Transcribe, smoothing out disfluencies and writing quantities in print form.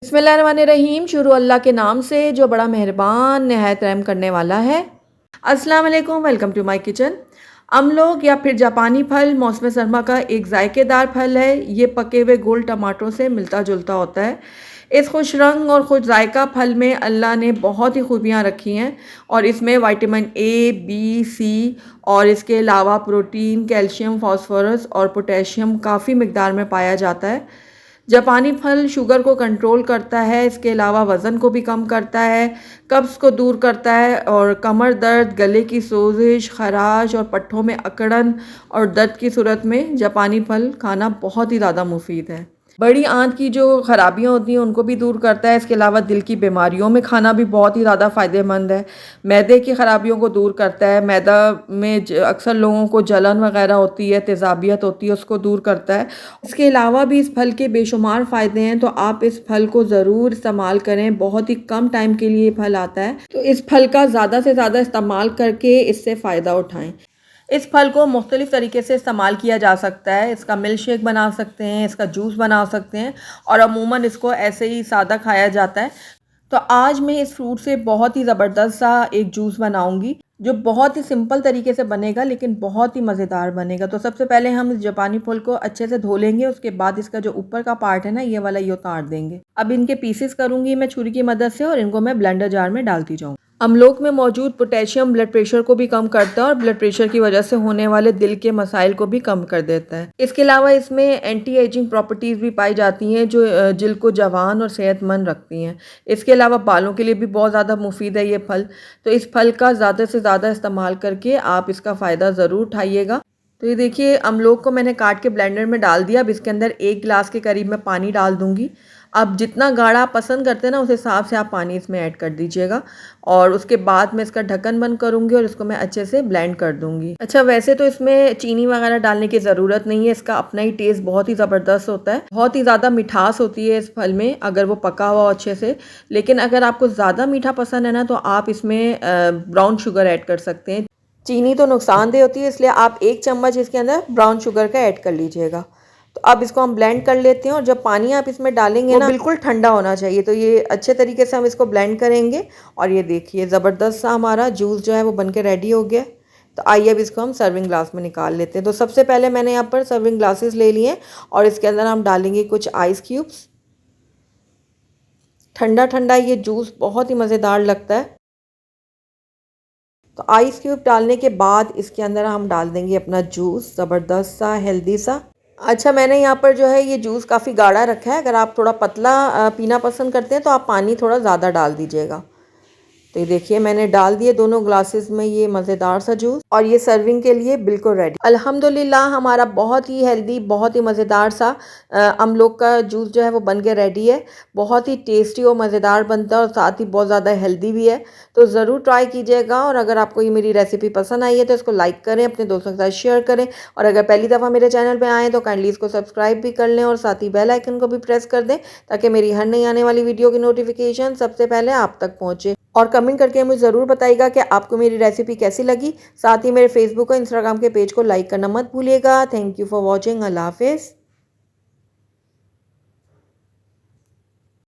बिस्मिल्लाहिर्रहमानिर्रहीम। शुरू अल्लाह के नाम से जो बड़ा मेहरबान नहायत रहम करने वाला है। अस्सलाम वालेकुम, वेलकम टू माय किचन। अमलोग या फिर जापानी फल मौसम सरमा का एक जायकेदार फल है। ये पके हुए गोल टमाटरों से मिलता जुलता होता है। इस खुश रंग और खुश जायका फल में अल्लाह ने बहुत ही खूबियाँ रखी हैं और इसमें विटामिन ए, बी, सी और इसके अलावा प्रोटीन, कैल्शियम, फास्फोरस और पोटेशियम काफ़ी मिकदार में पाया जाता है। जापानी फल शुगर को कंट्रोल करता है, इसके अलावा वज़न को भी कम करता है, कब्ज़ को दूर करता है और कमर दर्द, गले की सोजिश, ख़राश और पट्ठों में अकड़न और दर्द की सूरत में जापानी फल खाना बहुत ही ज़्यादा मुफीद है। बड़ी आंत की जो ख़राबियाँ होती हैं उनको भी दूर करता है। इसके अलावा दिल की बीमारियों में खाना भी बहुत ही ज़्यादा फ़ायदेमंद है। मैदे की ख़राबियों को दूर करता है। मैदा में अक्सर लोगों को जलन वगैरह होती है, तेज़ाबियत होती है, उसको दूर करता है। इसके अलावा भी इस फल के बेशुमार फ़ायदे हैं, तो आप इस फल को ज़रूर इस्तेमाल करें। बहुत ही कम टाइम के लिए ये फल आता है, तो इस फल का ज़्यादा से ज़्यादा इस्तेमाल करके इससे फ़ायदा उठाएँ। इस फल को मुख्तलिफ़ तरीके से इस्तेमाल किया जा सकता है। इसका मिल्क शेक बना सकते हैं, इसका जूस बना सकते हैं और अमूमन इसको ऐसे ही सादा खाया जाता है। तो आज मैं इस फ्रूट से बहुत ही ज़बरदस्त सा एक जूस बनाऊंगी जो बहुत ही सिंपल तरीके से बनेगा लेकिन बहुत ही मज़ेदार बनेगा। तो सबसे पहले हम इस जापानी फल को अच्छे से धो लेंगे। उसके बाद इसका जो ऊपर का पार्ट है ना, ये वाला ये उतार देंगे। अब इनके पीसेस करूंगी मैं छुरी की मदद से और इनको मैं ब्लेंडर जार में डालती जाऊँ। अमलोक में मौजूद पोटेशियम ब्लड प्रेशर को भी कम करता है और ब्लड प्रेशर की वजह से होने वाले दिल के मसाइल को भी कम कर देता है। इसके अलावा इसमें एंटी एजिंग प्रॉपर्टीज़ भी पाई जाती हैं जो जिल्द को जवान और सेहतमंद रखती हैं। इसके अलावा बालों के लिए भी बहुत ज़्यादा मुफीद है ये फल। तो इस फल का ज़्यादा से ज़्यादा इस्तेमाल करके आप इसका फ़ायदा ज़रूर उठाइएगा। तो ये देखिए, अमलोक को मैंने काट के ब्लेंडर में डाल दिया। अब इसके अंदर 1 गिलास के करीब मैं पानी डाल दूँगी। अब जितना गाढ़ा आप पसंद करते हैं ना, उस हिसाब से आप पानी इसमें ऐड कर दीजिएगा और उसके बाद मैं इसका ढक्कन बंद करूँगी और इसको मैं अच्छे से ब्लेंड कर दूँगी। अच्छा, वैसे तो इसमें चीनी वगैरह डालने की ज़रूरत नहीं है। इसका अपना ही टेस्ट बहुत ही ज़बरदस्त होता है। बहुत ही ज़्यादा मिठास होती है इस फल में अगर वो पका हुआ हो अच्छे से। लेकिन अगर आपको ज़्यादा मीठा पसंद है ना, तो आप इसमें ब्राउन शुगर ऐड कर सकते हैं। चीनी तो नुकसानदेह होती है, इसलिए आप 1 चम्मच इसके अंदर ब्राउन शुगर का ऐड कर लीजिएगा। तो अब इसको हम ब्लेंड कर लेते हैं और जब पानी आप इसमें डालेंगे ना, बिल्कुल ठंडा होना चाहिए। तो ये अच्छे तरीके से हम इसको ब्लेंड करेंगे और ये देखिए ज़बरदस्त सा हमारा जूस जो है वो बनके रेडी हो गया। तो आइए अब इसको हम सर्विंग ग्लास में निकाल लेते हैं। तो सबसे पहले मैंने यहाँ पर सर्विंग ग्लासेस ले लिए और इसके अंदर हम डालेंगे कुछ आइस क्यूब्स। ठंडा ठंडा ये जूस बहुत ही मज़ेदार लगता है। तो आइस क्यूब डालने के बाद इसके अंदर हम डाल देंगे अपना जूस, ज़बरदस्त सा हेल्दी सा। अच्छा, मैंने यहाँ पर जो है ये जूस काफ़ी गाढ़ा रखा है। अगर आप थोड़ा पतला पीना पसंद करते हैं तो आप पानी थोड़ा ज़्यादा डाल दीजिएगा। तो ये देखिए, मैंने डाल दिए दोनों ग्लासेस में ये मज़ेदार सा जूस और ये सर्विंग के लिए बिल्कुल रेडी। अल्हम्दुलिल्लाह हमारा बहुत ही हेल्दी, बहुत ही मज़ेदार सा अमलोक का जूस जो है वो बन के रेडी है। बहुत ही टेस्टी और मज़ेदार बनता है और साथ ही बहुत ज़्यादा हेल्दी भी है। तो ज़रूर ट्राई कीजिएगा और अगर आपको ये मेरी रेसिपी पसंद आई है तो इसको लाइक करें, अपने दोस्तों के साथ शेयर करें और अगर पहली दफ़ा मेरे चैनल पर आएँ तो काइंडली इसको सब्सक्राइब भी कर लें और साथ ही बेल आइकन को भी प्रेस कर दें ताकि मेरी हर नई आने वाली वीडियो की नोटिफिकेशन सबसे पहले आप तक पहुँचे। और कमेंट करके मुझे ज़रूर बताइएगा कि आपको मेरी रेसिपी कैसी लगी। साथ ही मेरे फेसबुक और इंस्टाग्राम के पेज को लाइक करना मत भूलिएगा। Thank you for watching. अल्लाह हाफिज़।